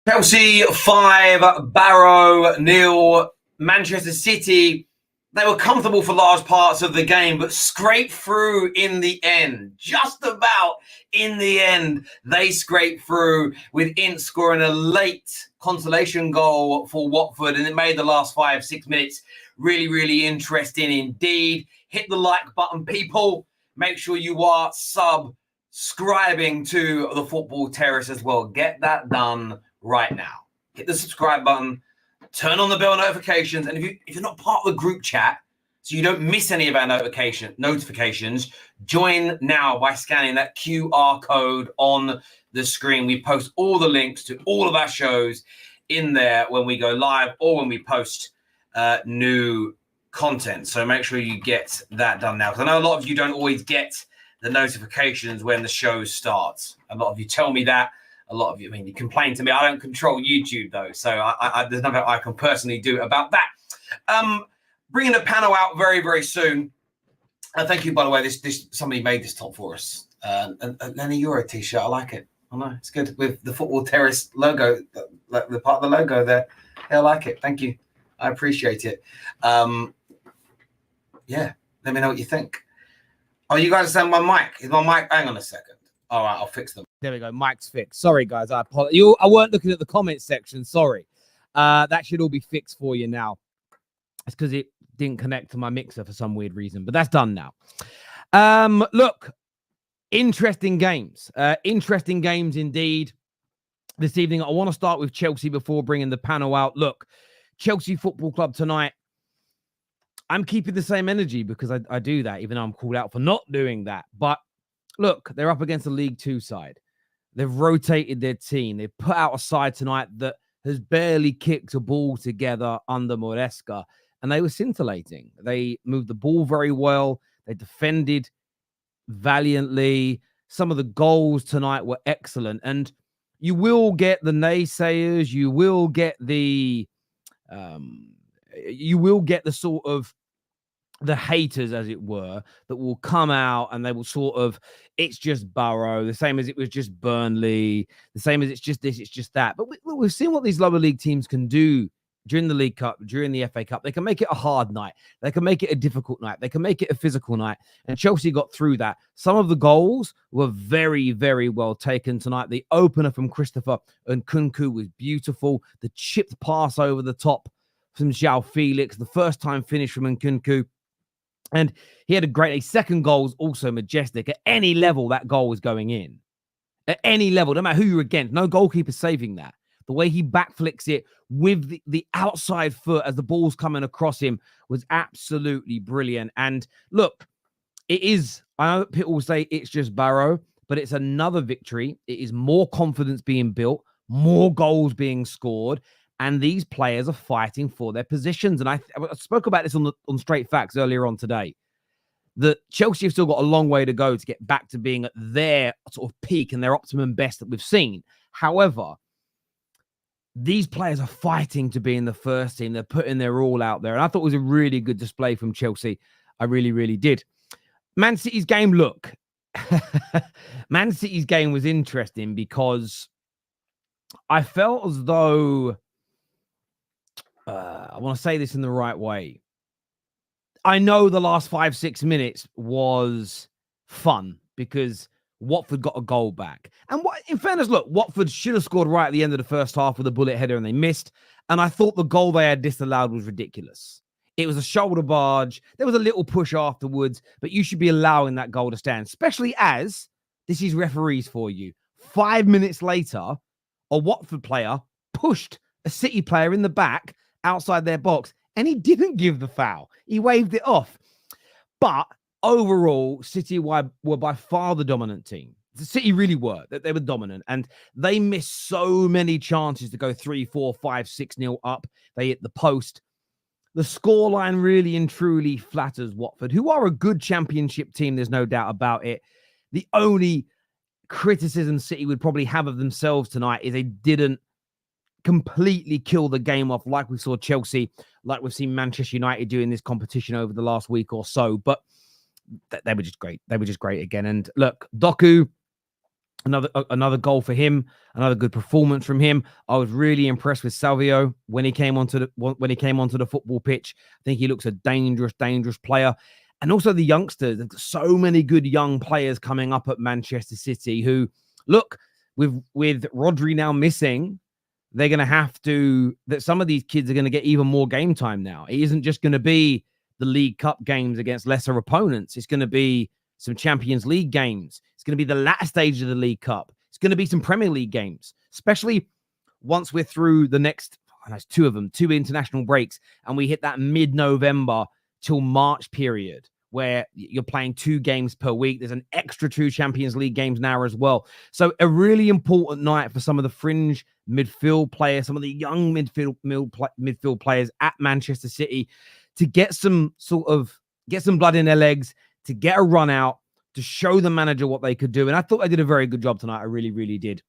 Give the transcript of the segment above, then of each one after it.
Chelsea 5, Barrow 0. Manchester City, they were comfortable for large parts of the game, but scraped through in the end. Just about in the end, they scraped through with Ince scoring a late consolation goal for Watford, and it made the last 5-6 minutes really, really interesting indeed. Hit the like button, people. Make sure you are subscribing to the Football Terrace as well. Get that done right now. Hit the subscribe button, turn on the bell notifications, and if you're not part of the group chat, so you don't miss any of our notifications, join now by scanning that QR code on the screen. We post all the links to all of our shows in there when we go live or when we post new content. So make sure you get that done now, because I know a lot of you don't always get the notifications when the show starts. A lot of you tell me that. A lot of you, you complain to me. I don't control YouTube though, so there's nothing I can personally do about that. Bringing the panel out very, very soon. Thank you, by the way. This somebody made this top for us. Lenny Euro t-shirt. I like it. I know it's good with the Football Terrace logo, the part of the logo there. Yeah, I like it. Thank you. I appreciate it. Yeah, let me know what you think. Oh, you guys saying my mic? Is my mic? Hang on a second. All right, I'll fix them. There we go. Mic's fixed. Sorry, guys. I apologize. I weren't looking at the comments section. Sorry. That should all be fixed for you now. It's because it didn't connect to my mixer for some weird reason, but that's done now. Look, interesting games. Interesting games indeed this evening. I want to start with Chelsea before bringing the panel out. Look, Chelsea Football Club tonight. I'm keeping the same energy because I do that, even though I'm called out for not doing that. But look, they're up against a League Two side. They've rotated their team. They've put out a side tonight that has barely kicked a ball together under Moresca, and they were scintillating. They moved the ball very well. They defended valiantly. Some of the goals tonight were excellent, and you will get the naysayers. You will get the sort of the haters, as it were, that will come out and they will sort of, it's just Barrow, the same as it was just Burnley, the same as it's just this, it's just that. But we've seen what these lower league teams can do during the League Cup, during the FA Cup. They can make it a hard night. They can make it a difficult night. They can make it a physical night. And Chelsea got through that. Some of the goals were very, very well taken tonight. The opener from Christopher Nkunku was beautiful. The chipped pass over the top from João Felix, the first time finish from Nkunku. And he had a second goal was also majestic. At any level, that goal was going in. At any level, no matter who you're against, no goalkeeper saving that. The way he backflicks it with the outside foot as the ball's coming across him was absolutely brilliant. And look, it is, I know people will say it's just Barrow, but it's another victory. It is more confidence being built, more goals being scored. And these players are fighting for their positions. And I spoke about this on Straight Facts earlier on today, that Chelsea have still got a long way to go to get back to being at their sort of peak and their optimum best that we've seen. However, these players are fighting to be in the first team. They're putting their all out there. And I thought it was a really good display from Chelsea. I really, really did. Man City's game, look. Man City's game was interesting because I felt as though... I want to say this in the right way. I know the last 5-6 minutes was fun because Watford got a goal back. And in fairness, look, Watford should have scored right at the end of the first half with a bullet header and they missed. And I thought the goal they had disallowed was ridiculous. It was a shoulder barge. There was a little push afterwards, but you should be allowing that goal to stand, especially as this is referees for you. 5 minutes later, a Watford player pushed a City player in the back outside their box, and he didn't give the foul. He waved it off. But overall, City were by far the dominant team. The City really were. They were dominant, and they missed so many chances to go 3-4, 5-6-0 up. They hit the post. The scoreline really and truly flatters Watford, who are a good championship team. There's no doubt about it. The only criticism City would probably have of themselves tonight is they didn't completely kill the game off, like we saw Chelsea, like we've seen Manchester United do in this competition over the last week or so. But they were just great. They were just great again. And look, Doku, another goal for him, another good performance from him. I was really impressed with Salvio when he came onto the football pitch. I think he looks a dangerous player. And also the youngsters. There's so many good young players coming up at Manchester City who, look, with Rodri now missing, they're going to have to, that some of these kids are going to get even more game time now. It isn't just going to be the League Cup games against lesser opponents. It's going to be some Champions League games. It's going to be the latter stage of the League Cup. It's going to be some Premier League games, especially once we're through the next, there's two of them, 2 international breaks, and we hit that mid-November till March period where you're playing 2 games per week. There's an extra 2 Champions League games now as well. So a really important night for some of the fringe midfield players, some of the young midfield players at Manchester City to get some blood in their legs, to get a run out, to show the manager what they could do. And I thought they did a very good job tonight. I really, really did.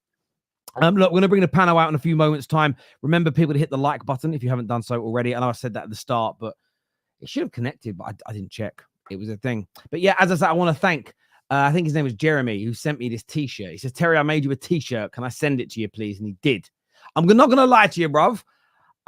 Look, we're going to bring the panel out in a few moments' time. Remember, people, to hit the like button if you haven't done so already. I know I said that at the start, but it should have connected, but I didn't check. It was a thing. But yeah, as I said, I want to thank, I think his name was Jeremy, who sent me this T-shirt. He says, Terry, I made you a T-shirt. Can I send it to you, please? And he did. I'm not going to lie to you, bruv.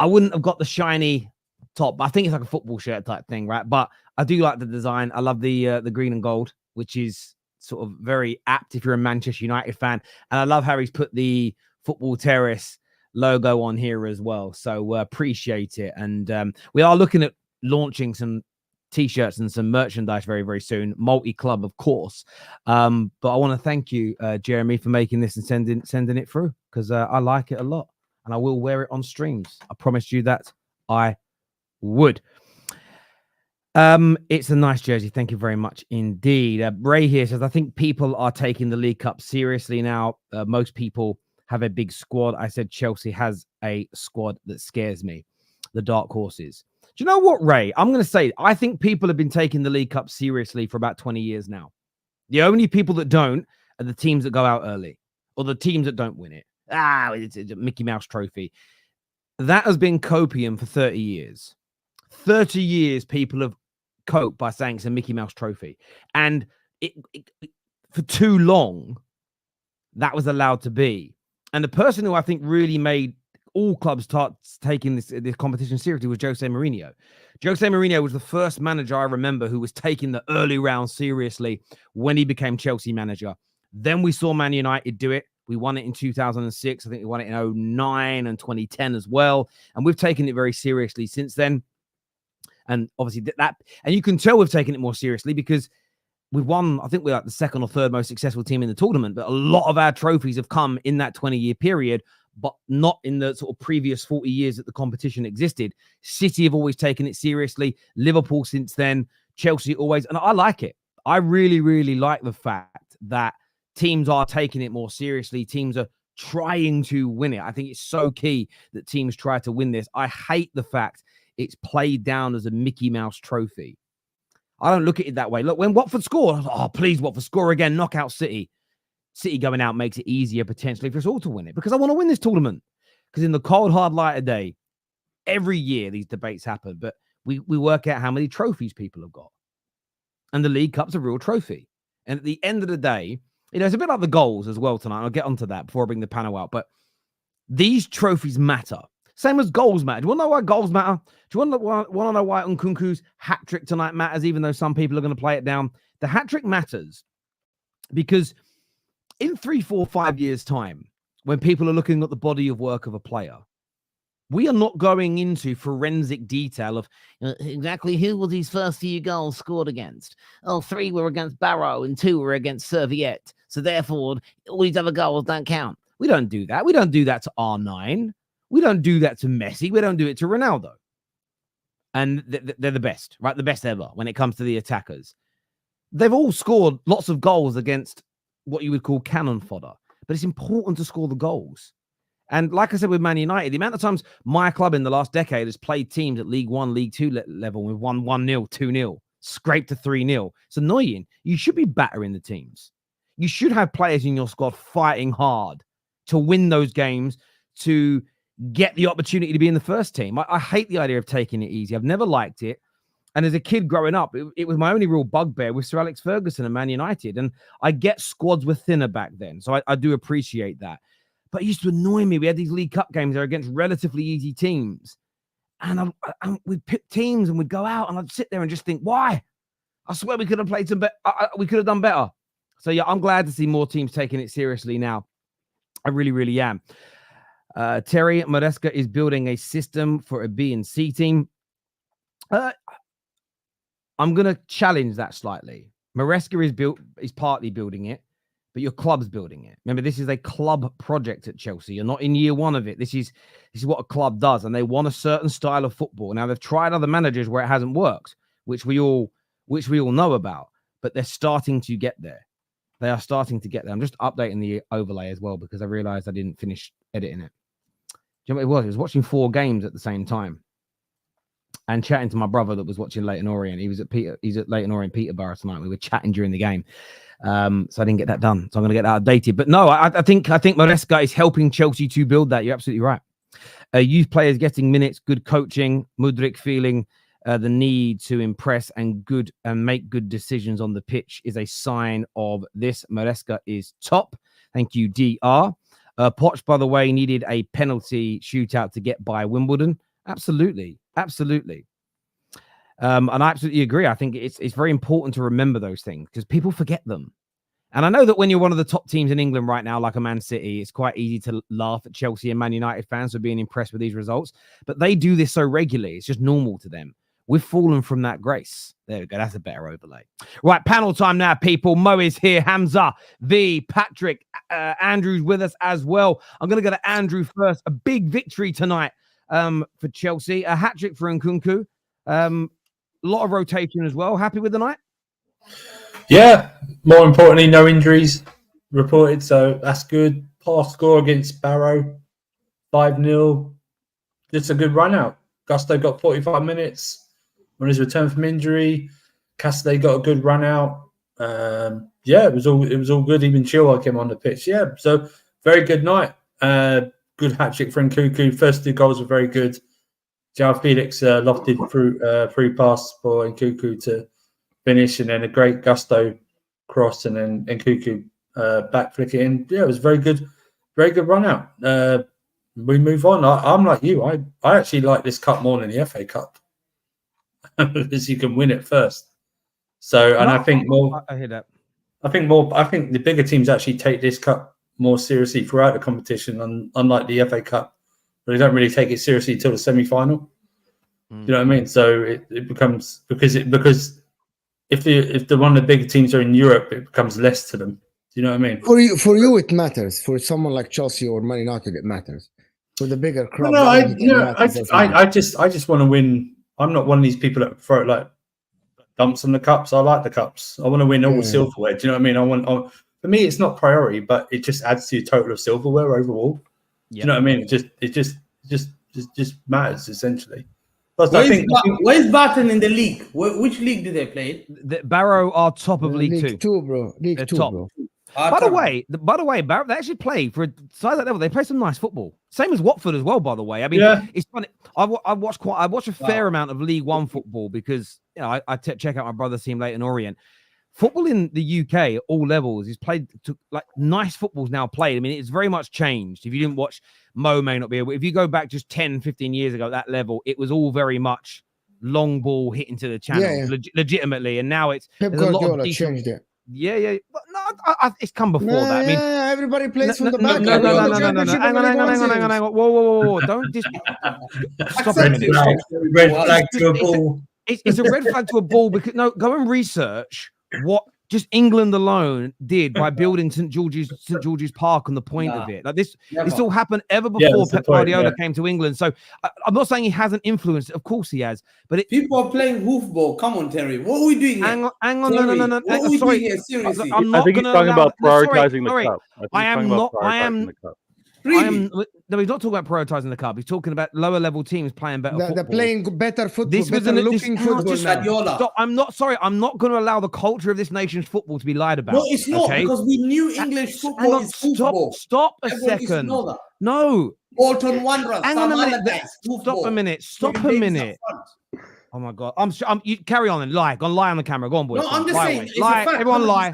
I wouldn't have got the shiny top. I think it's like a football shirt type thing, right? But I do like the design. I love the green and gold, which is sort of very apt if you're a Manchester United fan. And I love how he's put the Football Terrace logo on here as well. So appreciate it. And we are looking at launching some T-shirts and some merchandise very, very soon. Multi-club, of course. But I want to thank you, Jeremy, for making this and sending it through, because I like it a lot. And I will wear it on streams. I promised you that I would. It's a nice jersey. Thank you very much indeed. Ray here says, I think people are taking the League Cup seriously now. Most people have a big squad. I said Chelsea has a squad that scares me. The dark horses. Do you know what, Ray? I'm going to say, I think people have been taking the League Cup seriously for about 20 years now. The only people that don't are the teams that go out early, or the teams that don't win it. It's a Mickey Mouse trophy. That has been copium for 30 years. 30 years people have coped by saying it's a Mickey Mouse trophy. And for too long, that was allowed to be. And the person who I think really made all clubs start taking this competition seriously was Jose Mourinho. Jose Mourinho was the first manager I remember who was taking the early round seriously when he became Chelsea manager. Then we saw Man United do it. We won it in 2006. I think we won it in 2009 and 2010 as well. And we've taken it very seriously since then. And obviously and you can tell we've taken it more seriously because we've won, I think we're like the second or third most successful team in the tournament, but a lot of our trophies have come in that 20-year period, but not in the sort of previous 40 years that the competition existed. City have always taken it seriously. Liverpool since then. Chelsea always. And I like it. I really, really like the fact that teams are taking it more seriously. Teams are trying to win it. I think it's so key that teams try to win this. I hate the fact it's played down as a Mickey Mouse trophy. I don't look at it that way. Look, when Watford score, oh, please, Watford score again, knock out City. City going out makes it easier potentially for us all to win it because I want to win this tournament. Because in the cold, hard light of day, every year these debates happen, but we work out how many trophies people have got. And the League Cup's a real trophy. And at the end of the day, it's a bit like the goals as well tonight. I'll get onto that before I bring the panel out. But these trophies matter. Same as goals matter. Do you want to know why goals matter? Do you want to know why Nkunku's hat-trick tonight matters, even though some people are going to play it down? The hat-trick matters because in 3, 4, 5 years' time, when people are looking at the body of work of a player, we are not going into forensic detail of exactly who were these first few goals scored against. 3 were against Barrow and 2 were against Serviette. So therefore, all these other goals don't count. We don't do that. We don't do that to R9. We don't do that to Messi. We don't do it to Ronaldo. And they're the best, right? The best ever when it comes to the attackers. They've all scored lots of goals against what you would call cannon fodder. But it's important to score the goals. And like I said with Man United, the amount of times my club in the last decade has played teams at League One, League Two level with 1-0, 2-0, scraped to 3-0. It's annoying. You should be battering the teams. You should have players in your squad fighting hard to win those games, to get the opportunity to be in the first team. I hate the idea of taking it easy. I've never liked it. And as a kid growing up, it was my only real bugbear with Sir Alex Ferguson and Man United. And I get squads were thinner back then. So I do appreciate that. But it used to annoy me. We had these League Cup games that are against relatively easy teams. And we'd pick teams and we'd go out and I'd sit there and just think, why? I swear we could have played some better. We could have done better. So, yeah, I'm glad to see more teams taking it seriously now. I really, really am. Terry Maresca is building a system for a B and C team. I'm going to challenge that slightly. Maresca is partly building it, but your club's building it. Remember, this is a club project at Chelsea. You're not in year one of it. This is what a club does, and they want a certain style of football. Now, they've tried other managers where it hasn't worked, which we all know about, but they're starting to get there. They are starting to get there. I'm just updating the overlay as well because I realized I didn't finish editing it. Do you know what it was? I was watching 4 games at the same time and chatting to my brother that was watching Leyton Orient. He's at Leyton Orient Peterborough tonight. We were chatting during the game. So I didn't get that done. So I'm going to get that updated. But no, I think Maresca is helping Chelsea to build that. You're absolutely right. Youth players getting minutes, good coaching, Mudryk feeling the need to impress and make good decisions on the pitch is a sign of this. Maresca is top. Thank you, DR. Poch, by the way, needed a penalty shootout to get by Wimbledon. Absolutely. And I absolutely agree. I think it's very important to remember those things because people forget them. And I know that when you're one of the top teams in England right now, like a Man City, it's quite easy to laugh at Chelsea and Man United fans for being impressed with these results. But they do this so regularly. It's just normal to them. We've fallen from that grace. There we go. That's a better overlay. Right, panel time now, people. Mo is here. Hamza, V, Patrick, Andrew's with us as well. I'm going to go to Andrew first. A big victory tonight for Chelsea. A hat-trick for Nkunku. A lot of rotation as well. Happy with the night? Yeah. More importantly, no injuries reported, so that's good. Pass score against Barrow, 5-0. Just a good run out. Gusto got 45 minutes on his return from injury. Cassidy got a good run out. It was all good. Even Chilwell came on the pitch. Yeah, so very good night. Good hat trick for Nkunku. First 2 goals were very good. João Felix lofted through free pass for Nkunku to finish, and then a great Gusto cross, and then Nkunku back flick it in. Yeah, it was very good run out. We move on. I'm like you. I actually like this cup more than the FA Cup because you can win it first. So, and I think more. I hear that. I think the bigger teams actually take this cup more seriously throughout the competition, unlike the FA Cup, but they don't really take it seriously until the semi-final. You know what I mean? So it becomes because if the one of the bigger teams are in Europe, it becomes less to them. Do you know what I mean? For you, it matters. For someone like Chelsea or Man United, it matters. For the bigger crowd, I just want to win. I'm not one of these people that throw like dumps on the cups. I like the cups. I want to win all the silverware. Do you know what I mean? For me, it's not priority, but it just adds to your total of silverware overall. Yep. Do you know what I mean? It just matters essentially. Plus, where's Barton in the league? Which league do they play? Barrow are top of League 2. League 2, bro. League 2, top. Bro. By the way, Barrow, they actually play for a side that level. They play some nice football. Same as Watford as well, by the way. I mean, It's funny. I watch a fair amount of League 1 football because I check out my brother's team, Leyton Orient. Football in the UK at all levels is played to like nice football's now played. I mean, it's very much changed. If you didn't watch, Mo may not be able. If you go back just 10, 15 years ago, at that level, it was all very much long ball hitting to the channel, legitimately. And now it's Pep Guardiola changed it. Yeah. But no, it's come before that. I mean, everybody plays from the back. No. Hang on. Whoa. Don't just stop a minute. Red flag to a ball. It's a red flag to a ball because go and research what just England alone did by building St George's Park on the point of it. Like this all happened ever before Pep Guardiola came to England. So I'm not saying he hasn't influenced. Of course he has. But people are playing hoofball. Come on, Terry. What are we doing here? Hang on. No. What are we doing here? Seriously. I think he's talking about prioritizing the cup. I am. Really? No, he's not talking about prioritizing the cup. He's talking about lower level teams playing better football. They're playing better football. This was looking football. Stop. I'm not sorry. I'm not going to allow the culture of this nation's football to be lied about. No, it's not because we knew English football is football. Stop a second. No, Bolton Wanderers. Hang on a Sam minute. Allardyce, Stop a minute. Stop Kevin a Davies up minute. front. Oh my god. You carry on and lie. Go on, lie on the camera. Go on, boys. No, I'm just lie saying away. it's Lie. a fact. Everyone lie.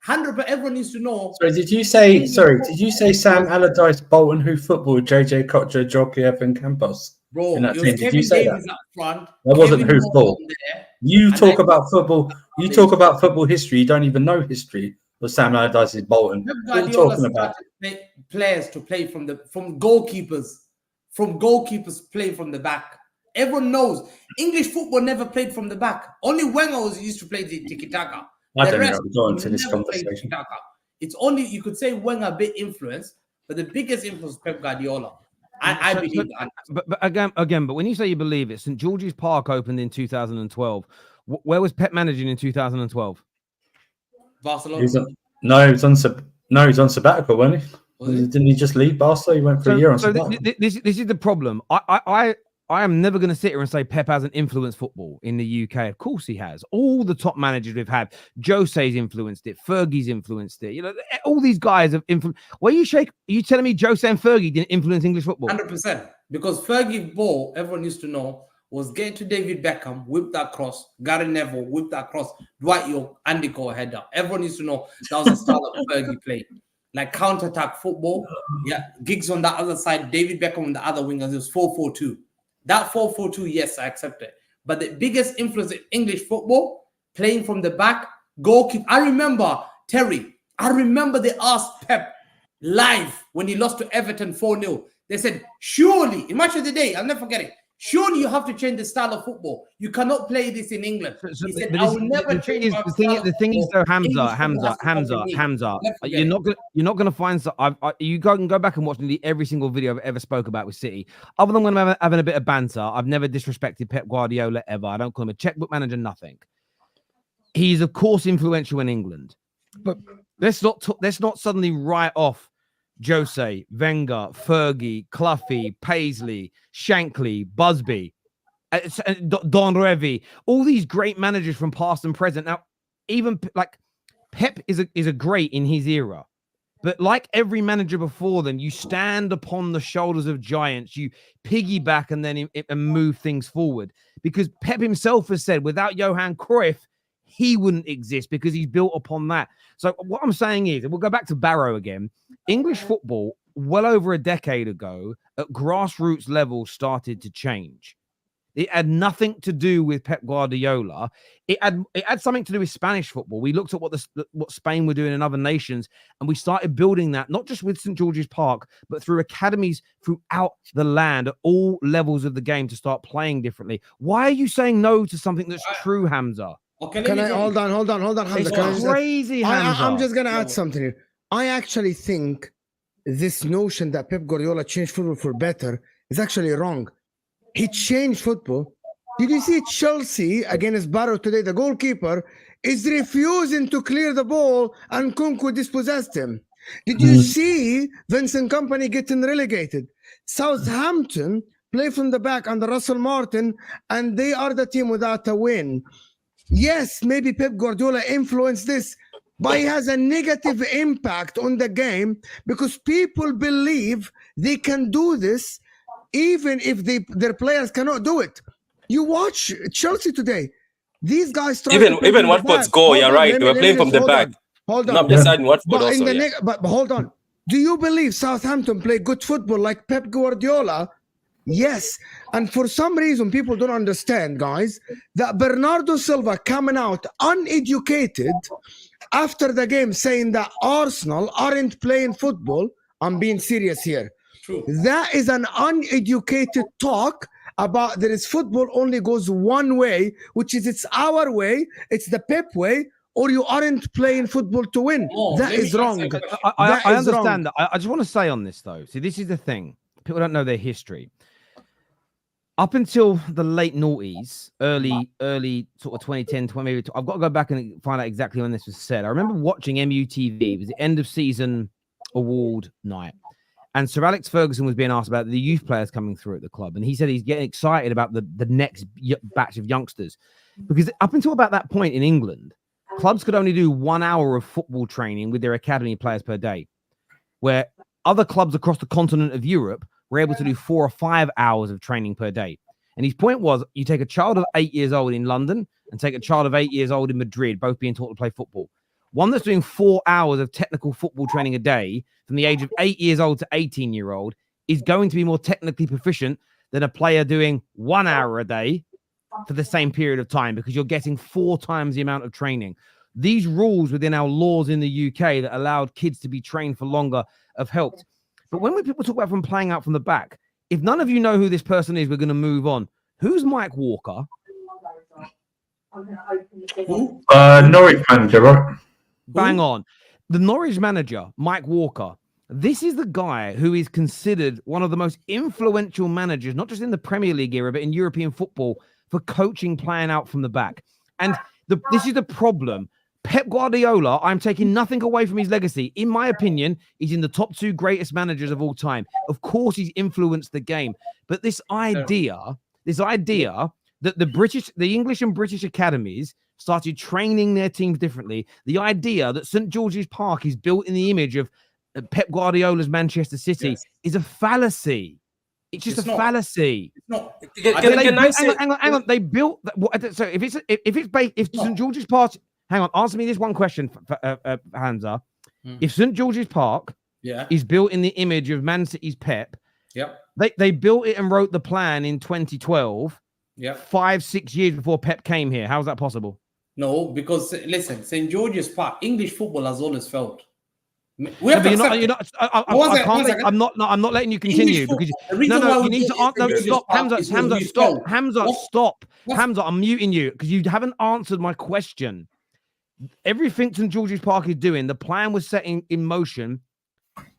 100%. Everyone needs to know. Sorry, did you say Sam Allardyce, Bolton, who football, JJ Kocher, Jokiev, and Campos? Bro, In that it team, was did you Kevin say Davies that? up front. That wasn't Kevin who Moore football. on there. You And talk I- about football. You talk about football history. You don't even know history of Sam Allardyce's Bolton. Pep What are you Guardiola talking about? started players to play from goalkeepers. From goalkeepers playing from the back. Everyone knows English football never played from the back. Only Wenger used to play the tiki-taka. I The don't rest know. Go on to this never played conversation. tiki-taka. It's only, you could say Wenger a bit influenced, but the biggest influence was Pep Guardiola. I believe that. But again, but when you say you believe it, St George's Park opened in 2012. Where was Pep managing in 2012? Barcelona. He's on sabbatical, wasn't he? Didn't he just leave Barcelona? He went for a year on sabbatical. This is the problem. I am never going to sit here and say Pep hasn't influenced football in the UK. Of course he has. All the top managers we've had, Jose's influenced it, Fergie's influenced it. You know, all these guys have influenced. Are you telling me Jose and Fergie didn't influence English football? 100%. Because Fergie ball, everyone used to know, was get to David Beckham, whip that cross, Gary Neville, whip that cross, Dwight York, Andy Cole header. Everyone used to know that was a style of Fergie play. Like counter-attack football. Yeah, Giggs on that other side, David Beckham on the other wingers. It was 4-4-2. That 4-4-2, yes, I accept it. But the biggest influence in English football, playing from the back, goalkeeper. I remember, Terry, they asked Pep live when he lost to Everton 4-0. They said, surely, in match of the day, I'll never forget it, surely you have to change the style of football. You cannot play this in England. He said, I will never change my style. The thing is, though, Hamza, you're not gonna find. You can go back and watch nearly every single video I've ever spoke about with City. Other than when I'm having a bit of banter, I've never disrespected Pep Guardiola ever. I don't call him a checkbook manager, nothing. He's of course influential in England, but let's not suddenly write off Jose, Wenger, Fergie, Cloughy, Paisley, Shankly, Busby, Don Revie, all these great managers from past and present. Now, even like Pep is a great in his era, but like every manager before them, you stand upon the shoulders of giants, you piggyback and then move things forward. Because Pep himself has said, without Johan Cruyff, he wouldn't exist because he's built upon that. So what I'm saying is, and we'll go back to Barrow again, English football, well over a decade ago, at grassroots level, started to change. It had nothing to do with Pep Guardiola. It had something to do with Spanish football. We looked at what Spain were doing in other nations, and we started building that, not just with St George's Park, but through academies throughout the land at all levels of the game to start playing differently. Why are you saying no to something that's true, Hamza? Okay, Can I hold on, Hamza? It's crazy, Hamza. I'm just gonna add something here. I actually think this notion that Pep Guardiola changed football for better is actually wrong. He changed football. Did you see Chelsea against Barrow today? The goalkeeper is refusing to clear the ball, and Nkunku dispossessed him. Did you see Vincent Kompany getting relegated? Southampton play from the back under Russell Martin, and they are the team without a win. Yes, maybe Pep Guardiola influenced this, but he has a negative impact on the game because people believe they can do this even if their players cannot do it. You watch Chelsea today. These guys try even Watford's goal, you're right. They were playing from the back. Hold on. No, I'm just adding Watford But also. but hold on. Do you believe Southampton play good football like Pep Guardiola? Yes. And for some reason, people don't understand, guys, that Bernardo Silva coming out uneducated after the game saying that Arsenal aren't playing football. I'm being serious here. True. That is an uneducated talk about there is football only goes one way, which is it's our way, it's the Pep way, or you aren't playing football to win. That is wrong. I understand that. I just want to say on this, though. See, this is the thing. People don't know their history. Up until the late noughties, early sort of 2010, maybe I've got to go back and find out exactly when this was said. I remember watching MUTV. It was the end of season award night. And Sir Alex Ferguson was being asked about the youth players coming through at the club. And he said he's getting excited about the next batch of youngsters. Because up until about that point in England, clubs could only do 1 hour of football training with their academy players per day. Where other clubs across the continent of Europe were able to do 4 or 5 hours of training per day. And his point was, you take a child of 8 years old in London and take a child of 8 years old in Madrid, both being taught to play football. One that's doing 4 hours of technical football training a day from the age of 8 years old to 18-year-old is going to be more technically proficient than a player doing 1 hour a day for the same period of time, because you're getting 4 times the amount of training. These rules within our laws in the UK that allowed kids to be trained for longer have helped. But when people talk about from playing out from the back, if none of you know who this person is, we're going to move on. Who's Mike Walker? Who? Norwich manager, right? Bang on. The Norwich manager, Mike Walker. This is the guy who is considered one of the most influential managers, not just in the Premier League era, but in European football, for coaching playing out from the back. And this is the problem. Pep Guardiola, I'm taking nothing away from his legacy. In my opinion, he's in the top 2 greatest managers of all time. Of course, he's influenced the game. But this idea that the English and British academies started training their teams differently, the idea that St. George's Park is built in the image of Pep Guardiola's Manchester City is a fallacy. It's just a fallacy. It's not. Hang on. They built that. So if St. George's Park, hang on, answer me this one question, Hamza. If St. George's Park is built in the image of Man City's Pep, they built it and wrote the plan in 2012. 5-6 years before Pep came here. How is that possible? No, because listen, St. George's Park, English football has always failed. I'm not letting you continue because you need to stop. Hamza, stop. Hamza, I'm muting you because you haven't answered my question. Everything St. George's Park is doing, the plan was set in motion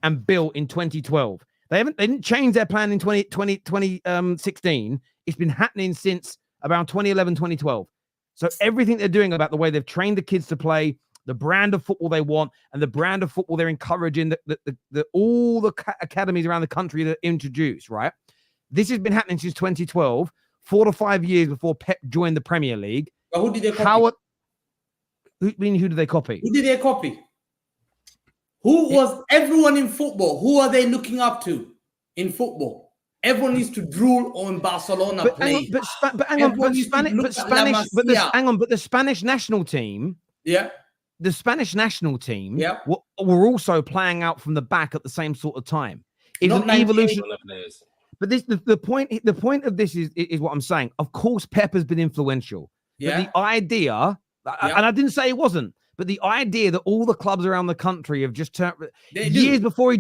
and built in 2012. They didn't change their plan in 2016. It's been happening since around 2011, 2012. So everything they're doing about the way they've trained the kids to play, the brand of football they want, and the brand of football they're encouraging all the academies around the country that introduce, right? This has been happening since 2012, 4 to 5 years before Pep joined the Premier League. But who did they copy? Who did they copy? Who did they copy? Who was everyone in football? Who are they looking up to in football? Everyone needs to drool on Barcelona. The Spanish national team. The Spanish national team were also playing out from the back at the same sort of time. It's an evolution. But the point of this is what I'm saying. Of course, Pep has been influential. But the idea, and I didn't say it wasn't, but the idea that all the clubs around the country have just turned years before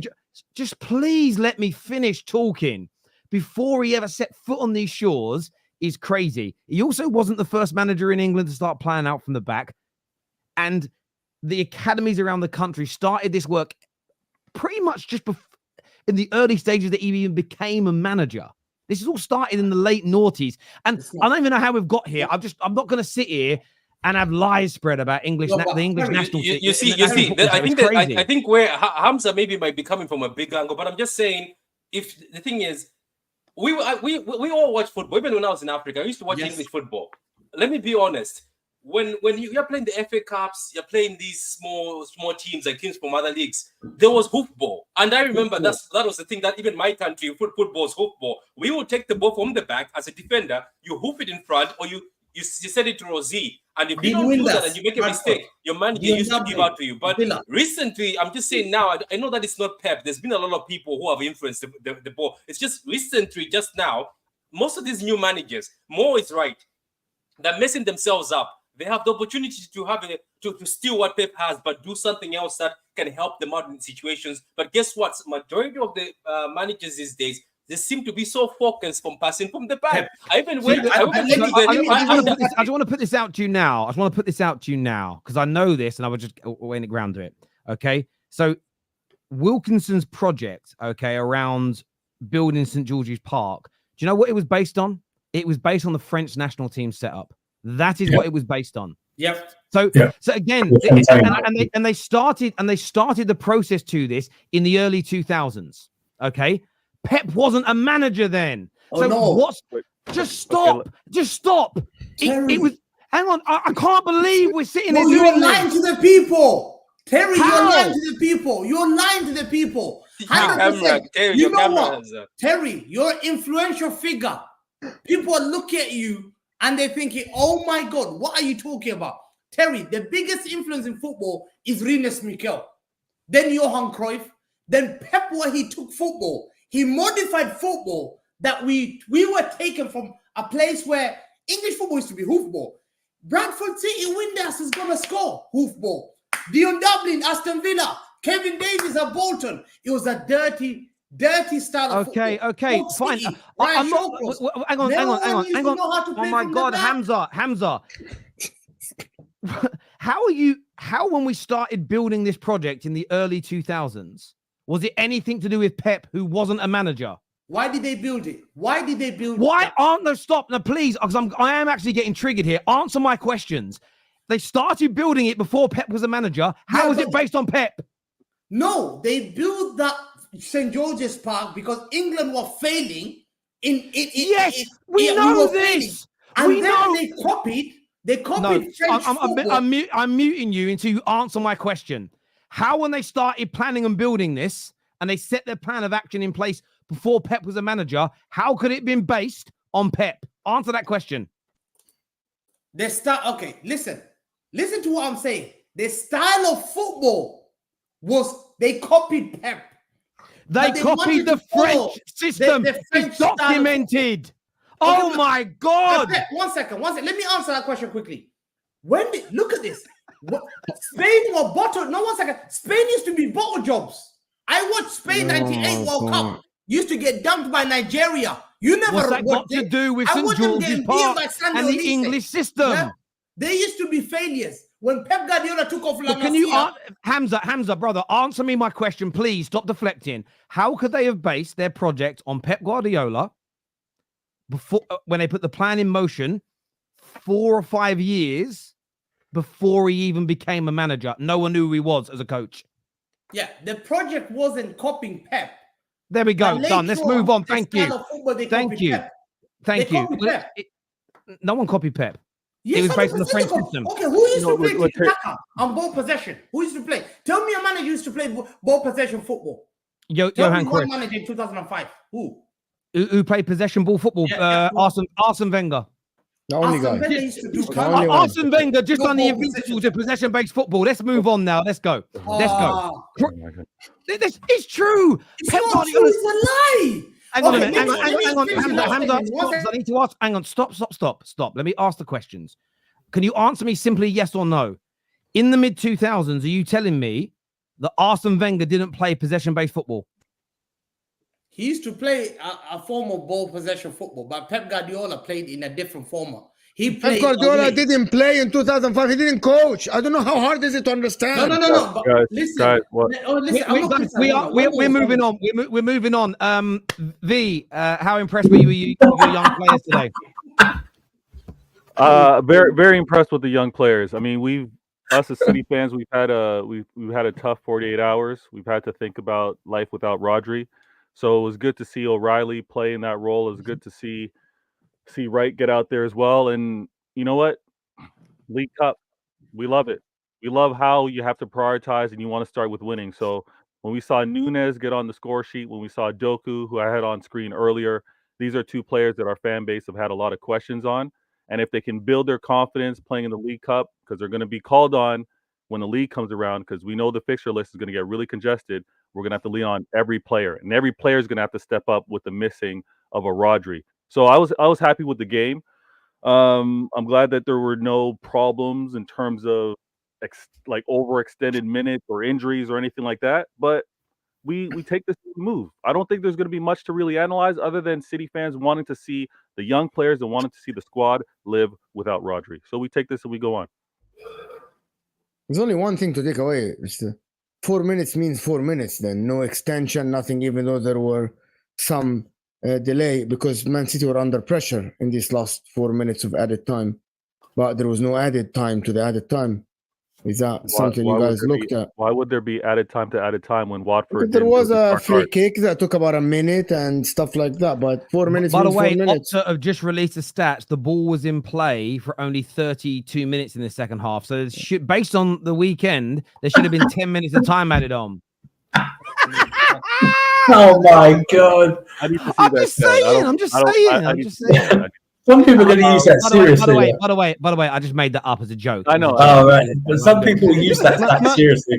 just please let me finish talking before he ever set foot on these shores is crazy. He also wasn't the first manager in England to start playing out from the back. And the academies around the country started this work pretty much just in the early stages that he even became a manager. This is all started in the late noughties. And I don't even know how we've got here. I'm not going to sit here and have lies spread about the English national team. You see. I think where Hamza maybe might be coming from a big angle, but I'm just saying, if the thing is, we all watch football. Even when I was in Africa, I used to watch English football. Let me be honest. When you're playing the FA Cups, you're playing these small teams like teams from other leagues. There was hoofball, and I remember that was the thing that even my country football is hoofball. We will take the ball from the back as a defender. You hoof it in front, or you send it to Rosie. And if you don't do that and you make a mistake, your manager used to give out to you. But recently, I'm just saying now, I know that it's not Pep. There's been a lot of people who have influenced the ball. It's just recently, just now, most of these new managers, Mo is right, they're messing themselves up. They have the opportunity to steal what Pep has, but do something else that can help them out in situations. But guess what? Majority of the managers these days, they seem to be so focused from passing from the back. I just want to put this out to you now. Because I know this and I was just waiting to ground to it. Okay. So Wilkinson's project, around building St. George's Park. Do you know what it was based on? It was based on the French national team setup. That is what it was based on. So again, they started the process to this in the early 2000s. Okay. Pep wasn't a manager then. Just stop. It was. Hang on. I can't believe we're sitting here. You're lying to the people. Terry, you're lying to the people. You're lying to the people. You know what, Terry? You're an influential figure. People are looking at you and they're thinking, "Oh my God, what are you talking about?" Terry, the biggest influence in football is Rinus Michel, then Johan Cruyff, then Pep. Where he took football, he modified football that we were taken from a place where English football used to be hoofball. Bradford City, Windass is gonna score hoofball. Dion Dublin, Aston Villa, Kevin Davies at Bolton. It was a dirty style of football. Okay, fine. City, I'm not. Hang on. Oh my God, Hamza. How when we started building this project in the early 2000s, was it anything to do with Pep, who wasn't a manager? Why did they build it? Stop. No, please, because I am actually getting triggered here. Answer my questions. They started building it before Pep was a manager. How was it based on Pep? No, they built that St. George's Park because England were failing. We know this. And then they copied. No, French football. I'm muting you until you answer my question. How, when they started planning and building this, and they set their plan of action in place before Pep was a manager, how could it have been based on Pep? Answer that question. Okay, listen to what I'm saying. The style of football was they copied Pep. They copied the French system. It's documented. Oh my God! One second. Let me answer that question quickly. Look at this. Spain were bottle. No, 1 second. Spain used to be bottle jobs. I watched Spain 98 World Cup. Used to get dumped by Nigeria. You never. What's that got to do with St. George's Park and the English system? Yeah? They used to be failures. When Pep Guardiola took off, can you, Hamza, brother, answer me my question, please. Stop deflecting. How could they have based their project on Pep Guardiola before, when they put the plan in motion, 4 or 5 years before he even became a manager? No one knew who he was as a coach. Yeah, the project wasn't copying Pep. There we go. Done. Let's move on. Thank you. Thank you. No one copied Pep. Yes, it was based on the French system. Okay, who used to play tiki-taka on ball possession? Who used to play? Tell me a manager who used to play ball possession football. Johan Cruyff. One manager in 2005. Who played possession ball football? Arsene Wenger. The only guy. Arsene Wenger just on the invincible to possession-based football. Let's move on now. Let's go. This is true. Pep Guardiola is a lie. Hang on a minute. Hang on. Hamza, I need to ask. Hang on. Stop. Let me ask the questions. Can you answer me simply yes or no? In the mid-2000s, are you telling me that Arsene Wenger didn't play possession-based football? He used to play a form of ball possession football, but Pep Guardiola played in a different format. Pep Guardiola didn't play in 2005. He didn't coach. I don't know how hard is it to understand. No. But listen, we're moving on. We're moving on. How impressed were you with your young players today? Very, very impressed with the young players. I mean, us as City fans, we've had a tough 48 hours. We've had to think about life without Rodri. So it was good to see O'Reilly play in that role. It was good to see Wright get out there as well. And you know what? League Cup, we love it. We love how you have to prioritize and you want to start with winning. So when we saw Nunez get on the score sheet, when we saw Doku, who I had on screen earlier, these are two players that our fan base have had a lot of questions on. And if they can build their confidence playing in the League Cup, because they're going to be called on when the league comes around, because we know the fixture list is going to get really congested, we're going to have to lean on every player. And every player is going to have to step up with the missing of a Rodri. So I was happy with the game. I'm glad that there were no problems in terms of like overextended minutes or injuries or anything like that. But we take this move. I don't think there's going to be much to really analyze other than City fans wanting to see the young players and wanting to see the squad live without Rodri. So we take this and we go on. There's only one thing to take away. 4 minutes means 4 minutes then. No extension, nothing, even though there were some delay because Man City were under pressure in these last 4 minutes of added time. But there was no added time to the added time. Is that something you guys looked at? Why would there be added time to added time when Watford? There was a free kick that took about a minute and stuff like that. But 4 minutes. By the way, 4 minutes. Opta have just released the stats. The ball was in play for only 32 minutes in the second half. So based on the weekend, there should have been 10 minutes of time added on. Oh my god! I need to see I'm that. just Chad. saying. I'm just saying. I'm need just to see saying. that. Some people are going to use that seriously. By the way, I just made that up as a joke. I know. Oh right, but some people use that seriously.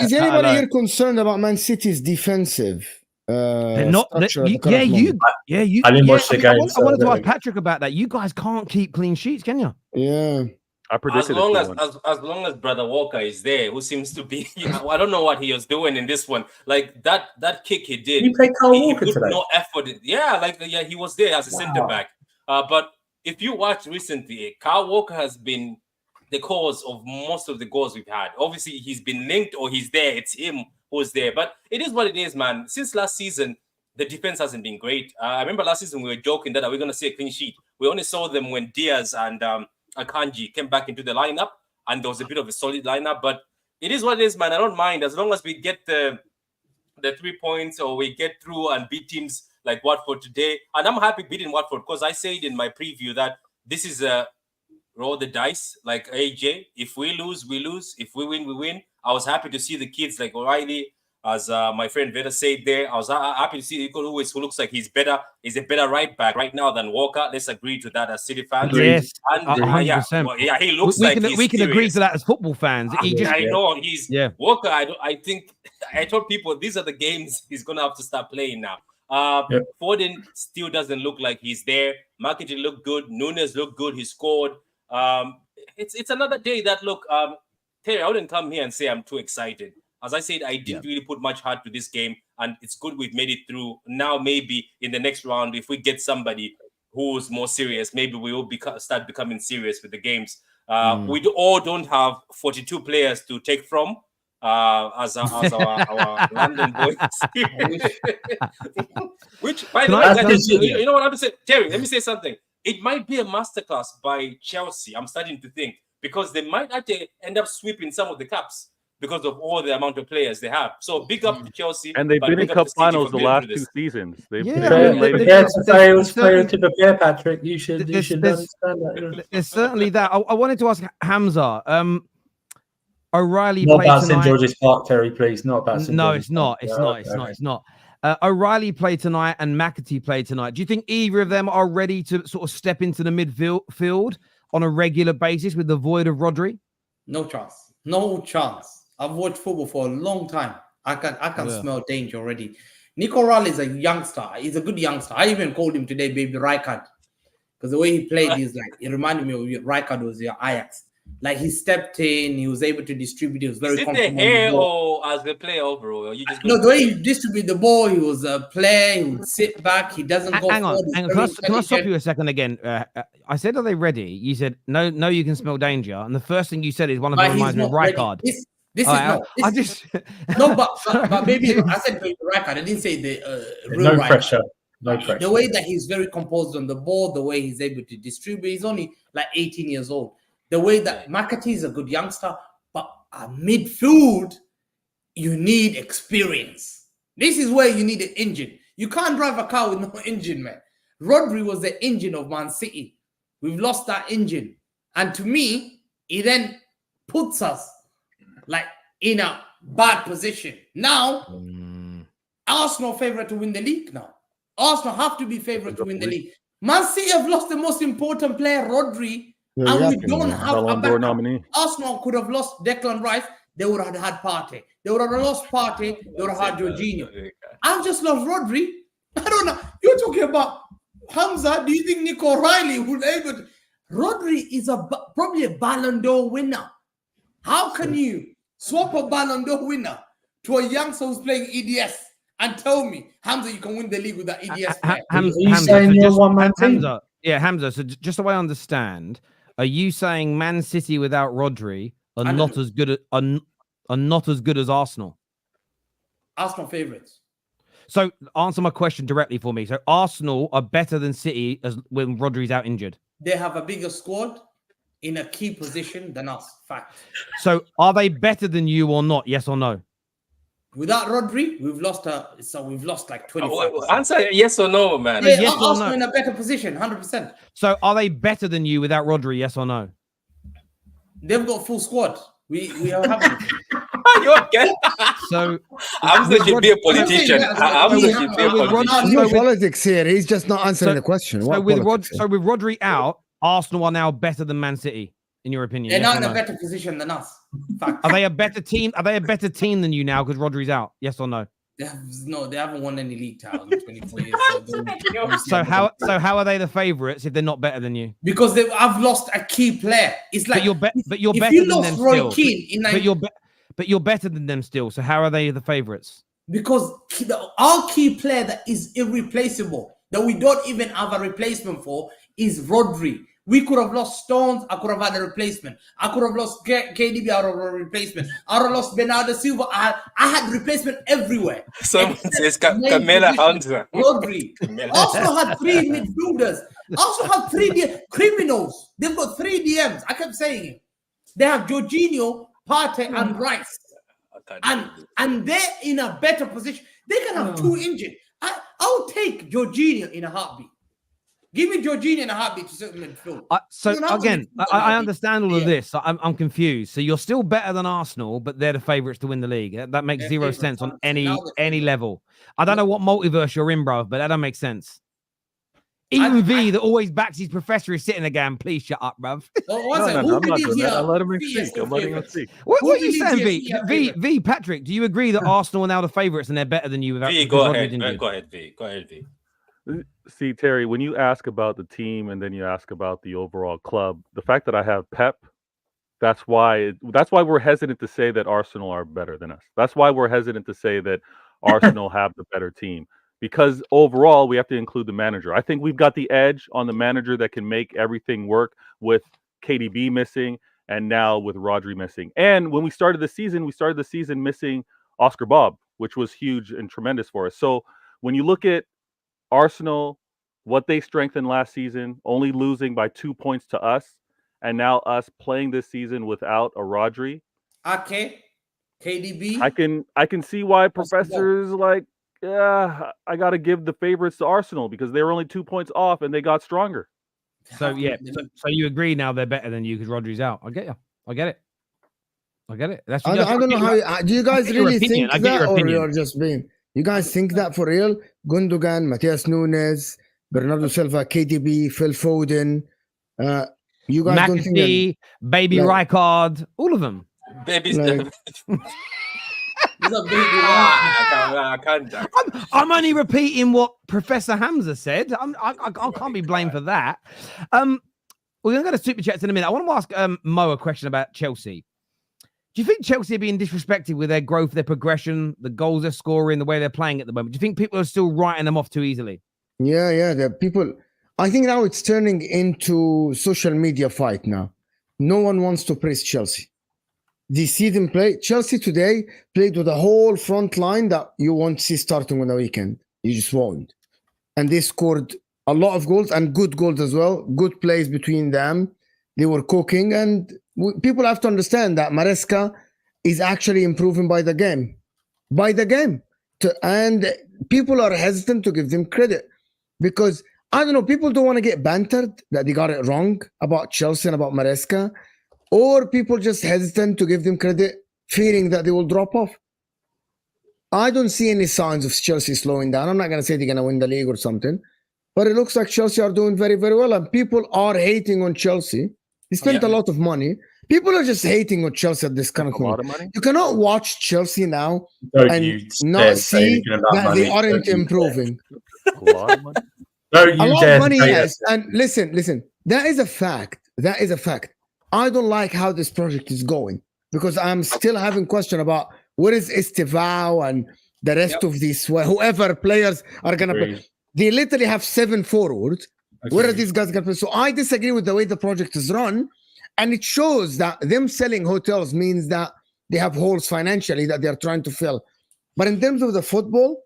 Is anybody here concerned about Man City's defensive? They're not. Structure at the Yeah, current moment? I didn't watch the game. I wanted to ask Patrick about that. You guys can't keep clean sheets, can you? Yeah. I predicted as long as Brother Walker is there, who seems to be, I don't know what he was doing in this one. Like that kick he did. You played Carl Walker put today. no effort. Yeah, he was there as a centre back. But if you watch recently, Carl Walker has been the cause of most of the goals we've had. Obviously, he's been linked or he's there. It's him who's there. But it is what it is, man. Since last season, the defense hasn't been great. I remember last season we were joking that we're going to see a clean sheet. We only saw them when Diaz and Akanji came back into the lineup, and there was a bit of a solid lineup. But it is what it is, man. I don't mind as long as we get the 3 points or we get through and beat teams like Watford today. And I'm happy beating Watford because I said in my preview that this is a roll the dice like AJ. If we lose, we lose. If we win, we win. I was happy to see the kids like O'Reilly, as my friend Vator said there. I was happy to see Iko Lewis, who looks like he's a better right back right now than Walker. Let's agree to that as City fans. Yes, and 100%. He looks we can agree to that as football fans. I know he's Walker. I think I told people these are the games he's gonna have to start playing now. Foden still doesn't look like he's there. McAtee looked good. Nunes looked good. He scored. It's another day that look. Terry, I wouldn't come here and say I'm too excited. As I said, I didn't really put much heart to this game, and it's good we've made it through. Now, maybe in the next round, if we get somebody who's more serious, maybe we will start becoming serious with the games. We all don't have 42 players to take from as our London boys. Which, by the way, you know what I'm going to say? Terry, let me say something. It might be a masterclass by Chelsea, I'm starting to think, because they might actually end up sweeping some of the cups because of all the amount of players they have. So big up to Chelsea. And they've been in cup finals the last 2 seasons. They've prepare to prepare, Patrick. You should understand that. There's certainly that. I wanted to ask Hamza. O'Reilly not played about tonight. St George's Park, Terry, please. Not about St. No, George's it's not. O'Reilly played tonight and McAtee played tonight. Do you think either of them are ready to sort of step into the midfield on a regular basis with the void of Rodri? No chance. No chance. I've watched football for a long time. I can smell danger already. Nico Raleigh is a youngster. He's a good youngster. I even called him today, baby Rijkaard, because the way he played is like it reminded me of Rijkaard was your Ajax. Like he stepped in, he was able to distribute. He was very comfortable. Is it the hair or as the player overall? Or you just no, the way he distributed the ball, he was a player. He would sit back. He doesn't go forward. Hang on. Can I stop you a second again? I said, are they ready? You said, no, you can smell danger. And the first thing you said is one of them reminds me of Rijkaard. But maybe I said Rijkaard. I didn't say the real no pressure. No pressure. The way that he's very composed on the ball, the way he's able to distribute. He's only like 18 years old. The way that McAtee is a good youngster, but midfield, you need experience. This is where you need an engine. You can't drive a car with no engine, man. Rodri was the engine of Man City. We've lost that engine. And to me, it then puts us like in a bad position. Now, Arsenal favorite to win the league now. Arsenal have to be favorite to win the league. Man City have lost the most important player, Rodri, and we don't have a backup. Arsenal could have lost Declan Rice. They would have had Partey. They would have lost Partey. They would have had Jorginho. I've just lost Rodri. I don't know. You're talking about Hamza. Do you think Nico O'Reilly would able to? Rodri is probably a Ballon d'Or winner. How can you swap a Ballon d'Or winner to a youngster who's playing EDS and tell me, Hamza, you can win the league with that EDS player? Hamza. So just so I understand, are you saying Man City without Rodri are not as good as Arsenal? Arsenal favourites. So answer my question directly for me. So Arsenal are better than City when Rodri's out injured. They have a bigger squad in a key position than us. Fact. So are they better than you or not? Yes or no? Without Rodri, we've lost like 25%. Answer yes or no, man. Yeah, yes Arsenal no. In a better position, 100%. So are they better than you without Rodri? Yes or no? They've got full squad. We are happy. You okay? So Hamza should be a politician. Hamza should be a politician. There's no politics here. He's just not answering the question. So What with politics here? Rodri out, Arsenal are now better than Man City, in your opinion. They're yes not or in a no? better position than us. Fact. Are they a better team? Are they a better team than you now because Rodri's out? Yes or no? They haven't won any league titles in 24 years. So how are they the favourites if they're not better than you? Because I've lost a key player. It's like but you're if better you than lost them Roy still. Keane in But you're better than them still. So how are they the favourites? because our key player that is irreplaceable, that we don't even have a replacement for, is Rodri. We could have lost Stones. I could have had a replacement. I could have lost KDB out of a replacement. I would have lost Bernardo Silva. I had replacement everywhere. Someone says Camela Hamza. Rodri. Also had 3 midfielders. Also have 3 criminals. They've got 3 DMs. I kept saying it. They have Jorginho, Partey, and Rice. And they're in a better position. They can have 2 injured. I'll take Jorginho in a heartbeat. Give me Jorginho in a heartbeat to sit in midfield. I understand all of this. I'm confused. So you're still better than Arsenal, but they're the favourites to win the league. That makes zero sense on any level. I don't know what multiverse you're in, bro, but that don't make sense. Even V, that always backs his professor, is sitting again. Please shut up, bruv. I'm not doing that. I let him speak. I'm letting him speak. What are you saying, V? Patrick, do you agree that Arsenal are now the favourites and they're better than you? V, go ahead. Go ahead, V. See, Terry, when you ask about the team and then you ask about the overall club, the fact that I have Pep, that's why we're hesitant to say that Arsenal are better than us. That's why we're hesitant to say that Arsenal have the better team, because overall we have to include the manager. I think we've got the edge on the manager that can make everything work with KDB missing and now with Rodri missing. And when we started the season missing Oscar Bob, which was huge and tremendous for us. So when you look at Arsenal, what they strengthened last season, only losing by 2 points to us, and now us playing this season without a Rodri. Okay, KDB. I can see why professors like, yeah, I got to give the favorites to Arsenal because they were only 2 points off and they got stronger. So you agree now they're better than you because Rodri's out. I get you. I get it. That's I don't know how. Do you guys really think that, or you're just being? You guys think that for real? Gundogan, Matheus Nunes, Bernardo Silva, KDB, Phil Foden. You guys don't think that, Baby Rijkaard, all of them. Baby's I'm only repeating what Professor Hamza said. I can't be blamed for that. We're going to go to super chats in a minute. I want to ask Mo a question about Chelsea. Do you think Chelsea are being disrespected with their growth, their progression, the goals they're scoring, the way they're playing at the moment? Do you think people are still writing them off too easily? Yeah. The people. I think now it's turning into social media fight now. No one wants to praise Chelsea. They see them play. Chelsea today played with a whole front line that you won't see starting on the weekend. You just won't. And they scored a lot of goals and good goals as well. Good plays between them. They were cooking, and people have to understand that Maresca is actually improving by the game. And people are hesitant to give them credit because, I don't know, people don't want to get bantered that they got it wrong about Chelsea and about Maresca, or people just hesitant to give them credit, fearing that they will drop off. I don't see any signs of Chelsea slowing down. I'm not going to say they're going to win the league or something, but it looks like Chelsea are doing very, very well, and people are hating on Chelsea. They spent a lot of money. People are just hating on Chelsea at this kind of point. You cannot watch Chelsea now and not see that they aren't improving. A lot of money, yes. And listen, that is a fact. I don't like how this project is going because I'm still having question about what is Estevao and the rest of these, whoever players are going to play. They literally have 7 forwards. Where are these guys going to play? So I disagree with the way the project is run. And it shows that them selling hotels means that they have holes financially that they're trying to fill. But in terms of the football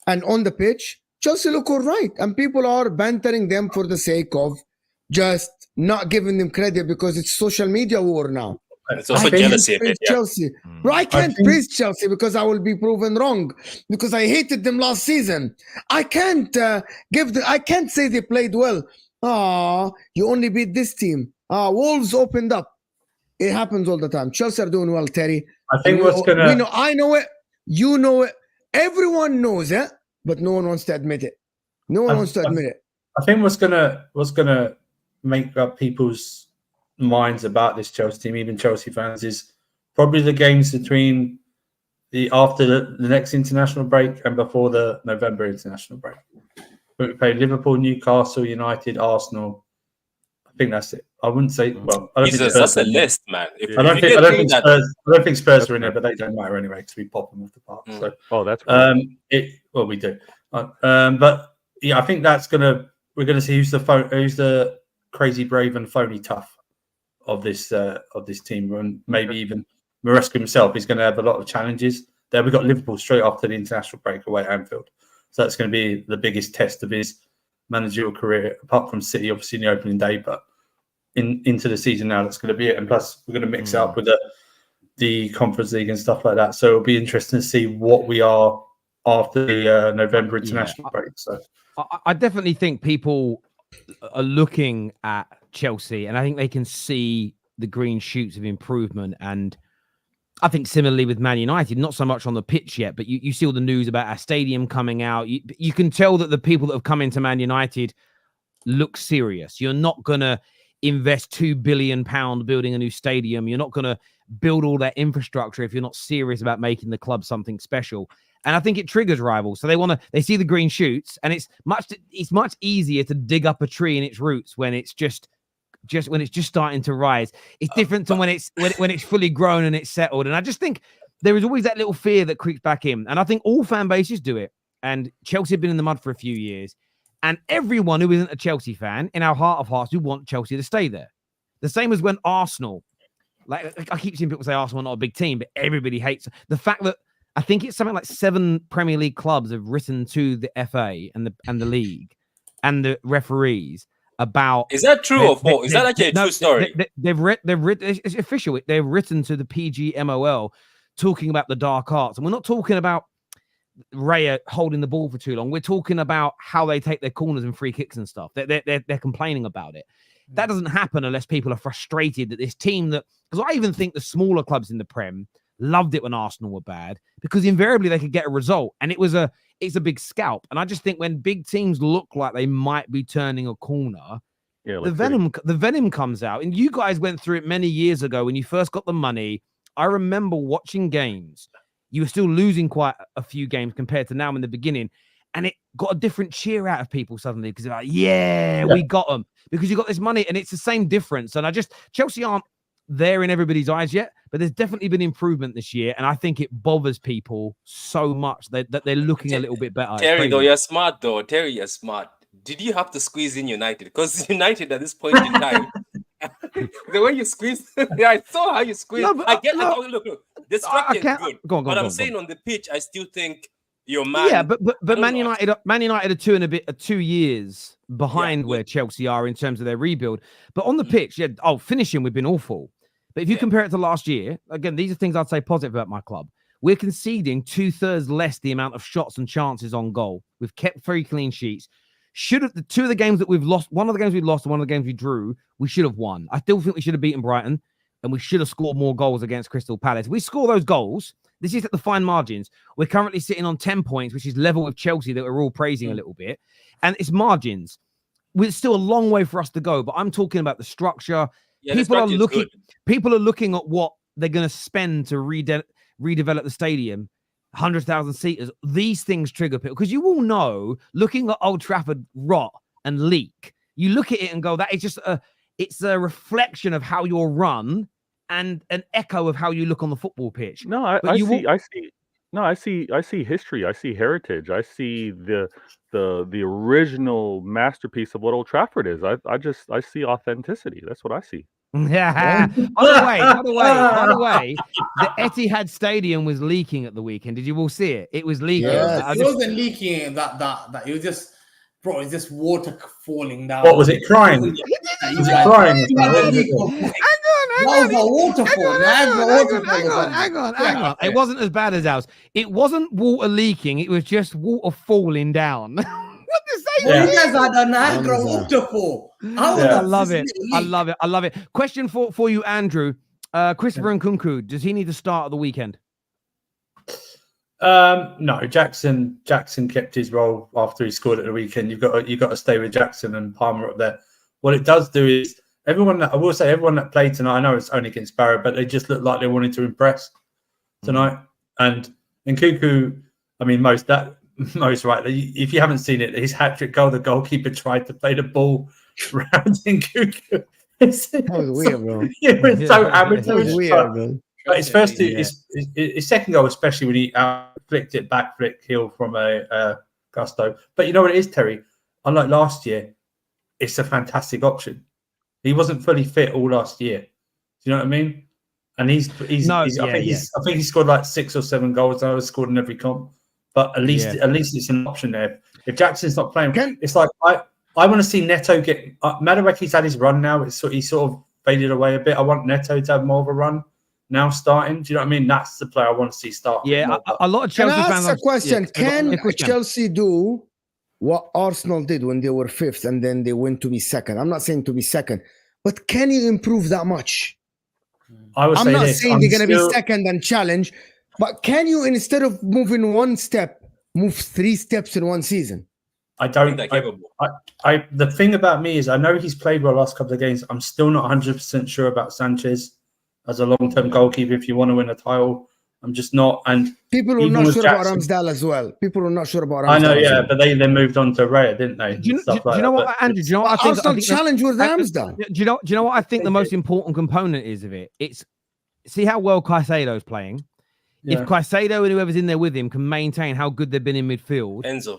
and on the pitch, Chelsea look all right. And people are bantering them for the sake of just not giving them credit because it's social media war now. It's also jealousy a bit, Chelsea. Bro, I can't praise Chelsea because I will be proven wrong because I hated them last season. I can't I can't say they played well. You only beat this team. Wolves opened up. It happens all the time. Chelsea are doing well, Terry. I think We know. I know it. You know it. Everyone knows it, but no one wants to admit it. No one wants to admit it. I think what's gonna make up people's minds about this Chelsea team, even Chelsea fans, is probably the games between after the next international break and before the November international break. We play Liverpool, Newcastle, United, Arsenal. I think that's it. I wouldn't say. Well, I don't think that's a list, man. I don't think Spurs are in there, but they don't matter anyway because we pop them off the park. So, that's great. Well, we do. But yeah, I think we're gonna see who's the crazy brave and phony tough of this team, and maybe even Maresca himself is going to have a lot of challenges. There we've got Liverpool straight after the international break away at Anfield, so that's going to be the biggest test of his managerial career, apart from City, obviously in the opening day, but into the season now, that's going to be it. And plus, we're going to mix it up with the Conference League and stuff like that. So it'll be interesting to see what we are after the November international break. So I definitely think people are looking at Chelsea, and I think they can see the green shoots of improvement. And I think similarly with Man United, not so much on the pitch yet, but you see all the news about our stadium coming out. You can tell that the people that have come into Man United look serious. You're not going to invest £2 billion building a new stadium. You're not going to build all that infrastructure if you're not serious about making the club something special. And I think it triggers rivals. So they see the green shoots, and it's much easier to dig up a tree in its roots when it's just starting to rise. It's different to when it's fully grown and it's settled. And I just think there is always that little fear that creeps back in. And I think all fan bases do it. And Chelsea have been in the mud for a few years. And everyone who isn't a Chelsea fan, in our heart of hearts, we want Chelsea to stay there. The same as when Arsenal, like I keep seeing people say Arsenal are not a big team, but everybody hates the fact that I think it's something like 7 Premier League clubs have written to the FA and the league and the referees about. Is that true or false? Is that actually a true story? They've written. It's official. They've written to the PGMOL talking about the dark arts, and we're not talking about Raya holding the ball for too long. We're talking about how they take their corners and free kicks and stuff. They're complaining about it. That doesn't happen unless people are frustrated that this team because I even think the smaller clubs in the Prem loved it when Arsenal were bad because invariably they could get a result, and it's a big scalp. And I just think when big teams look like they might be turning a corner, the venom comes out. And you guys went through it many years ago when you first got the money. I remember watching games. You were still losing quite a few games compared to now in the beginning, and it got a different cheer out of people suddenly because they're like, yeah, we got them because you got this money, and it's the same difference. And Chelsea aren't there in everybody's eyes yet, but there's definitely been improvement this year, and I think it bothers people so much that they're looking a little bit better. Terry, though, you're smart, though. Terry, you're smart. Did you have to squeeze in United? Because United at this point in time, the way you squeeze, I saw how you squeeze. No, look. The structure is good. Go on, I'm saying on the pitch, I still think you're mad. Yeah, but Man United are 2 years behind where Chelsea are in terms of their rebuild. But on the pitch, finishing, we've been awful. But if you compare it to last year, again, these are things I'd say positive about my club. We're conceding 2/3 less the amount of shots and chances on goal. We've kept 3 clean sheets. The 2 of the games that we've lost, one of the games we lost and one of the games we drew, we should have won. I still think we should have beaten Brighton, and we should have scored more goals against Crystal Palace. If we score those goals, this is at the fine margins. We're currently sitting on 10 points, which is level with Chelsea that we're all praising a little bit. And it's margins. We're still a long way for us to go, but I'm talking about the structure. Yeah, people are looking at what they're going to spend to redevelop the stadium. 100,000 seaters. These things trigger people because you all know, looking at Old Trafford rot and leak, you look at it and go, that is just it's a reflection of how you're run and an echo of how you look on the football pitch. No, I see history. I see heritage. I see the original masterpiece of what Old Trafford is. I see authenticity. That's what I see. Yeah. By the way, the Etihad Stadium was leaking at the weekend. Did you all see it? It was leaking. Yeah. It wasn't leaking. That it was just, bro. It's just water falling down. What was it? Crying? Was it crying? Hang on. It wasn't as bad as ours. It wasn't water leaking. It was just water falling down. What to say? You guys had a Niagara waterfall. I love it. I love it. Question for you, Andrew. Christopher Nkunku, does he need to start at the weekend? No, Jackson kept his role after he scored at the weekend. You've got to stay with Jackson and Palmer up there. What it does do is everyone that played tonight, I know it's only against Barrow, but they just looked like they wanted to impress tonight. And Nkunku, I mean, most rightly, if you haven't seen it, his hat-trick goal, the goalkeeper tried to play the ball around Nkunku. That was weird, bro. It was so amateurish. That was weird, bro. But his first two, his second goal, especially when he flicked it back, flick heel from a Gusto. But you know what it is, Terry? Unlike last year, it's a fantastic option. He wasn't fully fit all last year. Do you know what I mean? And I think he scored like 6 or 7 goals. I was scored in every comp. But at least it's an option there. If Jackson's not playing, it's like I want to see Neto get. Madueke's had his run now. He sort of faded away a bit. I want Neto to have more of a run now starting. Do you know what I mean? That's the player I want to see start. Yeah, a lot of Chelsea fans. Can I ask a question? Can Chelsea do what Arsenal did when they were 5th and then they went to be 2nd? I'm not saying to be 2nd, but can you improve that much? I'm not saying they're going to be 2nd and challenge, but can you, instead of moving 1 step, move 3 steps in 1 season? The thing about me is I know he's played well last couple of games. I'm still not 100% sure about Sanchez as a long-term goalkeeper. If you want to win a title, I'm just not. And people were not sure about Ramsdale as well. People were not sure about Ramsdale. I know, yeah, but they then moved on to Raya, didn't they? Do you know what, Andrew? Do you know what I think? Arsenal challenge with Ramsdale. Do you know what I think the most important component is of it? It's see how well Caicedo's playing. Yeah. If Caicedo and whoever's in there with him can maintain how good they've been in midfield, Enzo,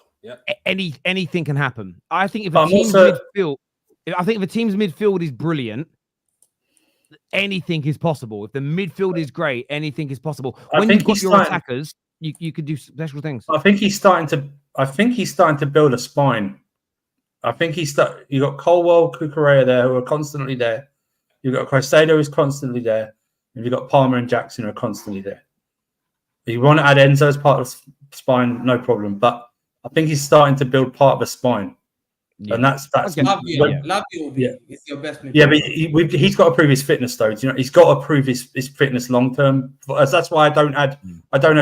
anything can happen. I think if a team's midfield is brilliant, anything is possible. If the midfield is great, anything is possible. When you've got your attackers, you could do special things. I think he's starting to build a spine. I think you got Colwell, Cucurella there who are constantly there. You've got Caicedo who's constantly there. And you've got Palmer and Jackson who are constantly there. If you want to add Enzo as part of the spine, no problem. But I think he's starting to build part of a spine. Yeah. And that's Lavio is your best midfielder. Yeah, but he's got to prove his fitness though. You know, he's got to prove his fitness long term. That's why I don't add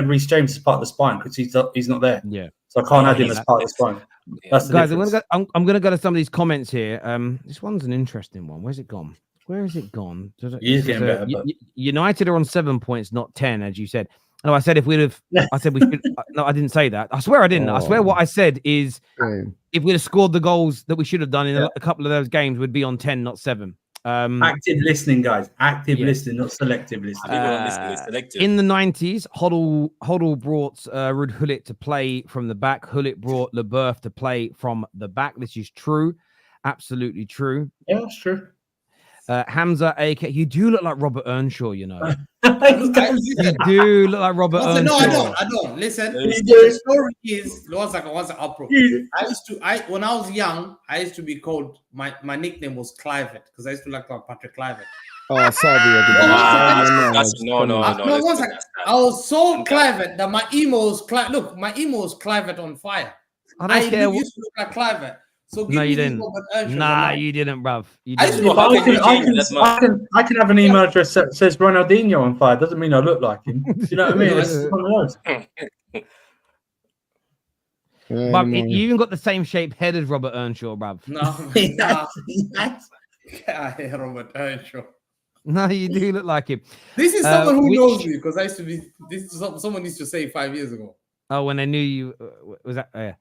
Reece James as part of the spine because he's not there. Yeah, so I can't add him as part of the spine. That's the guys. I'm going to go to some of these comments here. This one's an interesting one. Where's it gone? Where is it gone? He's getting better. United are on 7 points, not 10, as you said. No, I said if we'd have. I said we should. No, I didn't say that. I swear I didn't. I swear what I said is if we'd have scored the goals that we should have done in a couple of those games, we'd be on 10, not 7. Active listening, guys. Active listening, not selective listening. In the 90s, Hoddle brought Ruud Gullit to play from the back. Gullit brought Leboeuf to play from the back. This is true. Absolutely true. Yeah, that's true. Hamza, AK, you do look like Robert Earnshaw, you know. You do look like Robert Earnshaw. No, I don't. Listen, the story is one second, I'll prove. When I was young, I used to be called, my nickname was Clivet because I used to like Patrick Clivet. Oh, sorry. No. One second. I was so Clivet that my emo was Clivet on fire. I used to look like Clivet. So no, you didn't. You didn't, bruv. I can have an email address that says Ronaldinho on fire. Doesn't mean I look like him. Do you know what I mean? It's one of those. But you even got the same shaped head as Robert Earnshaw, bruv. No. Robert Earnshaw. No, you do look like him. This is someone who knows me because I used to be. This is someone used to say 5 years ago. Oh, when I knew you was that?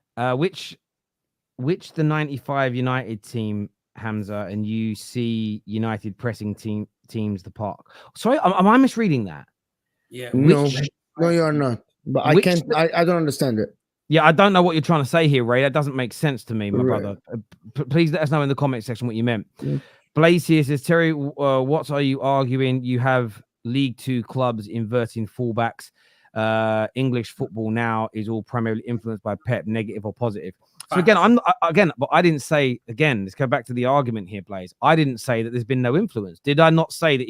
Which the 95 United team, Hamza, and you see United pressing teams the park. Sorry, am I misreading that? Yeah. No, you are not. But I can't. I don't understand it. Yeah, I don't know what you're trying to say here, Ray. That doesn't make sense to me, my brother. Please let us know in the comment section what you meant. Yeah. Blaze here says, Terry, what are you arguing? You have League 2 clubs inverting fullbacks. English football now is all primarily influenced by Pep, negative or positive. So but I didn't say, again, let's go back to the argument here, Blaze. I didn't say that there's been no influence. Did I not say that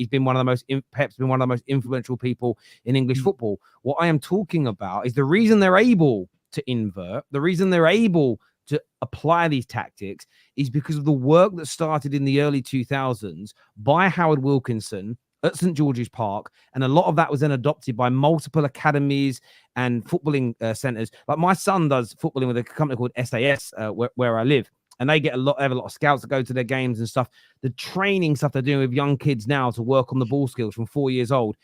Pep's been one of the most influential people in English football? What I am talking about is the reason they're able to invert, the reason they're able to apply these tactics is because of the work that started in the early 2000s by Howard Wilkinson at St George's Park, and a lot of that was then adopted by multiple academies and footballing centres. Like my son does footballing with a company called SAS, where I live, and they have a lot of scouts that go to their games and stuff. The training stuff they're doing with young kids now to work on the ball skills from 4 years old.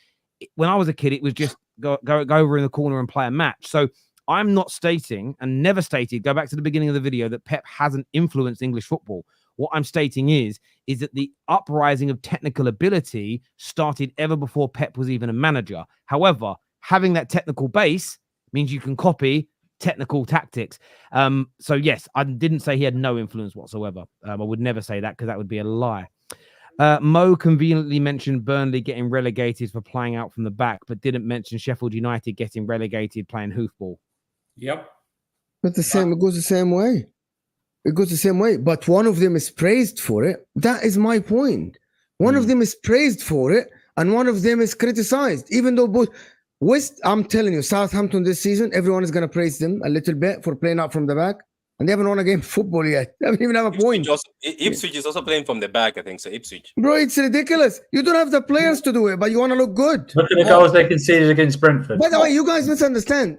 When I was a kid, it was just go over in the corner and play a match. So I'm not stating, and never stated, go back to the beginning of the video, that Pep hasn't influenced English football. What I'm stating is that the uprising of technical ability started ever before Pep was even a manager. However, having that technical base means you can copy technical tactics. So yes, I didn't say he had no influence whatsoever. I would never say that, because that would be a lie. Mo conveniently mentioned Burnley getting relegated for playing out from the back, but didn't mention Sheffield United getting relegated playing hoofball. Yep. But it goes the same way. It goes the same way. But one of them is praised for it. That is my point. One of them is praised for it, and one of them is criticized. Even though both I'm telling you, Southampton this season, everyone is going to praise them a little bit for playing out from the back. And they haven't won a game of football yet. They haven't even have a point. Ipswich is also playing from the back, I think. So Ipswich. Bro, it's ridiculous. You don't have the players to do it, but you want to look good. Look at the goals they conceded against Brentford. By the way, you guys misunderstand.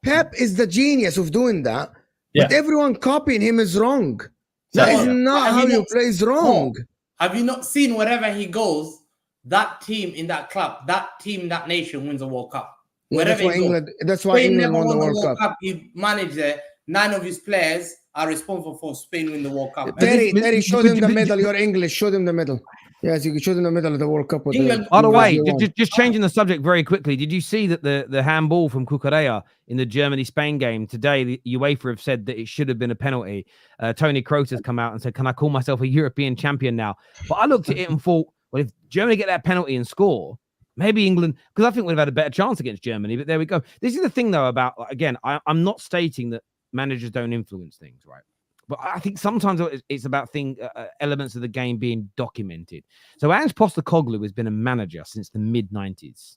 Pep is the genius of doing that. But everyone copying him is wrong. That is not how you play. Is wrong. Have you not seen wherever he goes, that team in that club, that team, that nation wins a World Cup? Yeah, that's why England won the World Cup. He managed there. 9 of his players are responsible for Spain winning the World Cup. Terry, show them the medal. You're English. Show them the medal. Yes, you can show them the medal of the World Cup. By the way, just changing the subject very quickly. Did you see that the handball from Cucurella in the Germany-Spain game today, the UEFA have said that it should have been a penalty. Tony Kroos has come out and said, can I call myself a European champion now? But I looked at it and thought, well, if Germany get that penalty and score, maybe England, because I think we'd have had a better chance against Germany. But there we go. This is the thing, though, about, again, I'm not stating that managers don't influence things, right? But I think sometimes it's about elements of the game being documented. So Ange Postecoglou has been a manager since the mid-90s.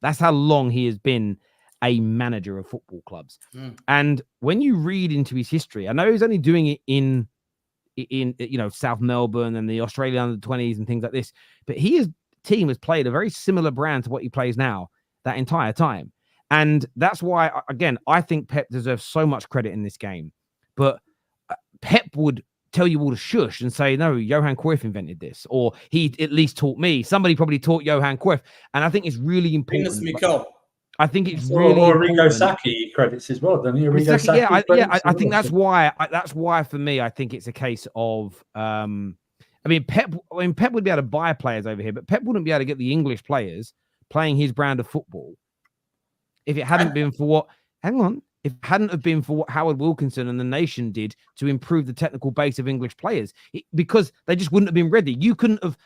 That's how long he has been a manager of football clubs. And when you read into his history, I know he's only doing it in South Melbourne and the Australian under-20s and things like this, but his team has played a very similar brand to what he plays now that entire time. And that's why, again, I think Pep deserves so much credit in this game. But Pep would tell you all to shush and say, no, Johan Cruyff invented this, or he at least taught me. Somebody probably taught Johan Cruyff. And I think it's really important. I think it's really Arrigo Sacchi credits as well, don't you? I think that's why for me, I think it's a case of Pep would be able to buy players over here, but Pep wouldn't be able to get the English players playing his brand of football if it hadn't been for what Howard Wilkinson and the nation did to improve the technical base of English players, because they just wouldn't have been ready. You couldn't have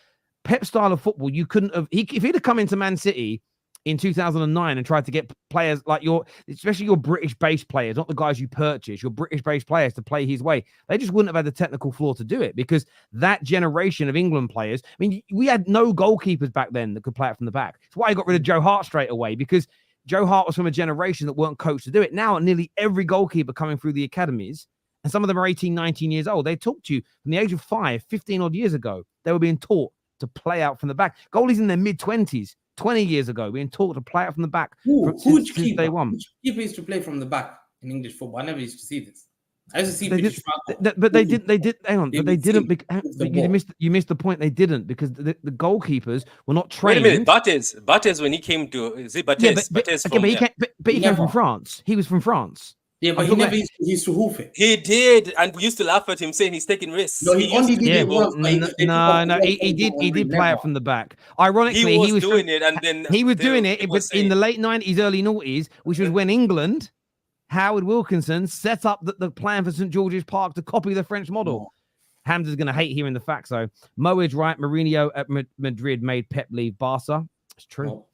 Pep style of football. You couldn't have, if he'd have come into Man City in 2009 and tried to get players like especially your British-based players, not the guys you purchase, your British-based players to play his way, they just wouldn't have had the technical floor to do it, because that generation of England players, we had no goalkeepers back then that could play it from the back. That's why I got rid of Joe Hart straight away, because Joe Hart was from a generation that weren't coached to do it. Now, nearly every goalkeeper coming through the academies, and some of them are 18, 19 years old, they taught you from the age of 5, 15 odd years ago, they were being taught to play out from the back. Goalies in their mid-20s, 20 years ago, being taught to play out from the back since day one. Which keeper used to play from the back in English football? I never used to see this. I used to see but they did. Hang on, but they didn't. You missed the point. They didn't, because the goalkeepers were not trained. Wait a minute, Bates when he came to he came from France. He was from France. Yeah, but he never used to hoof it. He did, and we used to laugh at him saying he's taking risks. No, he only did it once. He did play it from the back. Ironically, he was doing it, and then he was doing it in the late 90s, early noughties, which was when England, Howard Wilkinson, set up the plan for St George's Park to copy the French model. Hamza's going to hate hearing the facts, though. Mo is right. Mourinho at Madrid made Pep leave Barca. It's true.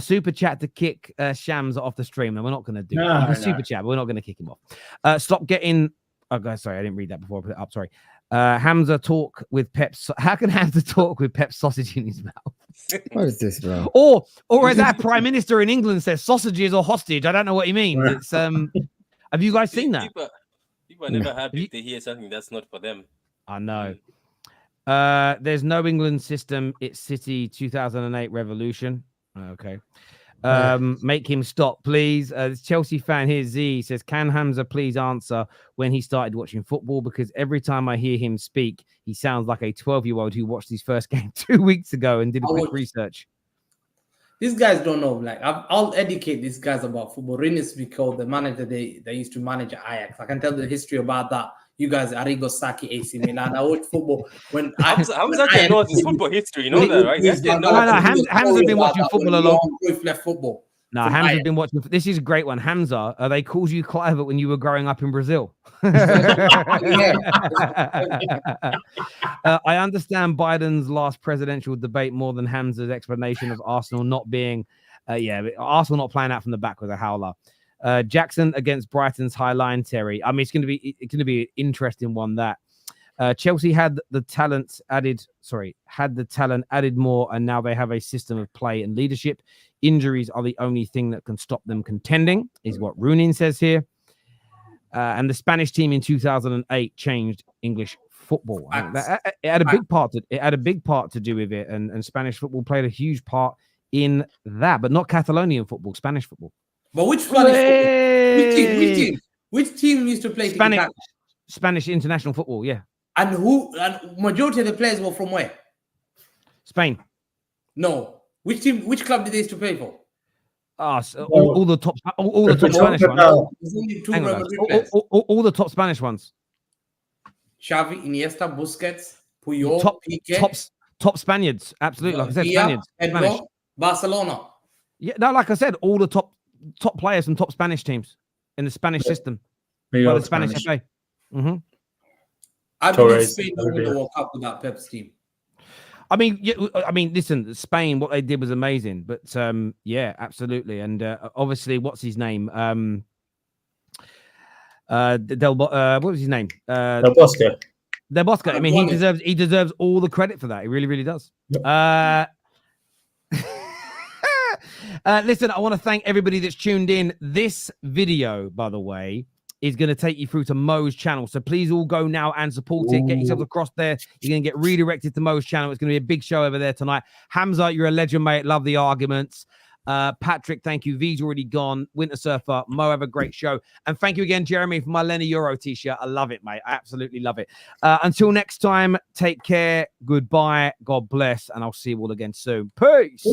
Super chat to kick Shams off the stream. And we're not going to do it. Super chat, but we're not going to kick him off. Stop getting... Oh, guys, sorry, I didn't read that before I put it up. Sorry. Hamza talk with Pep... How can Hamza talk with Pep's sausage in his mouth? What is this, bro? Or as our Prime Minister in England says, sausages or hostage. I don't know what he means. It's have you guys seen that? People are never happy to hear something that's not for them. I know. There's no England system. It's City 2008 revolution. Okay. Make him stop, please. This Chelsea fan here, Z, says, can Hamza please answer when he started watching football? Because every time I hear him speak, he sounds like a 12-year-old who watched his first game 2 weeks ago and did a quick research. These guys don't know. Like, I'll educate these guys about football. Rinus Biko, the manager they used to manage at Ajax. I can tell the history about that. You guys, Arrigo Sacchi, AC Milan. I watch football when Hamza knows his football history. You know that, right? Hamza's been watching football a lot. Left football. No, Hamza's been watching. This is a great one. Hamza, they called you Clive when you were growing up in Brazil. I understand Biden's last presidential debate more than Hamza's explanation of Arsenal not being, Arsenal not playing out from the back with a howler. Jackson against Brighton's high line, Terry. I mean, it's going to be an interesting one. That Chelsea had the talent added more, and now they have a system of play and leadership. Injuries are the only thing that can stop them contending, is what Runin says here. And the Spanish team in 2008 changed English football. It had a big part to do with it, and Spanish football played a huge part in that, but not Catalonian football, Spanish football. But which Spanish which team used to play Spanish international football? Yeah. And majority of the players were from where? Spain. No. Which club did they used to play for? All the top Spanish ones. All the top Spanish ones. Xavi, Iniesta, Busquets, Puyol, top Spaniards. Absolutely, like I said, Spaniards. Spanish. Barcelona. Yeah, no, like I said, all the top players from top Spanish teams in the Spanish system. By the Spanish FA. Mm-hmm. I believe Spain will win the World Cup with that Pep's team. I mean, listen, Spain, what they did was amazing, but yeah, absolutely, and obviously, what's his name? What was his name? Del Bosque. Del Bosque. I mean, he deserves all the credit for that. He really, really does. Yep. Listen, I want to thank everybody that's tuned in. This video, by the way, is going to take you through to Mo's channel. So please all go now and support it. Get yourselves across there. You're going to get redirected to Mo's channel. It's going to be a big show over there tonight. Hamza, you're a legend, mate. Love the arguments. Patrick, thank you. V's already gone. Winter Surfer. Mo, have a great show. And thank you again, Jeremy, for my Lenny Euro t-shirt. I love it, mate. I absolutely love it. Until next time, take care. Goodbye. God bless. And I'll see you all again soon. Peace.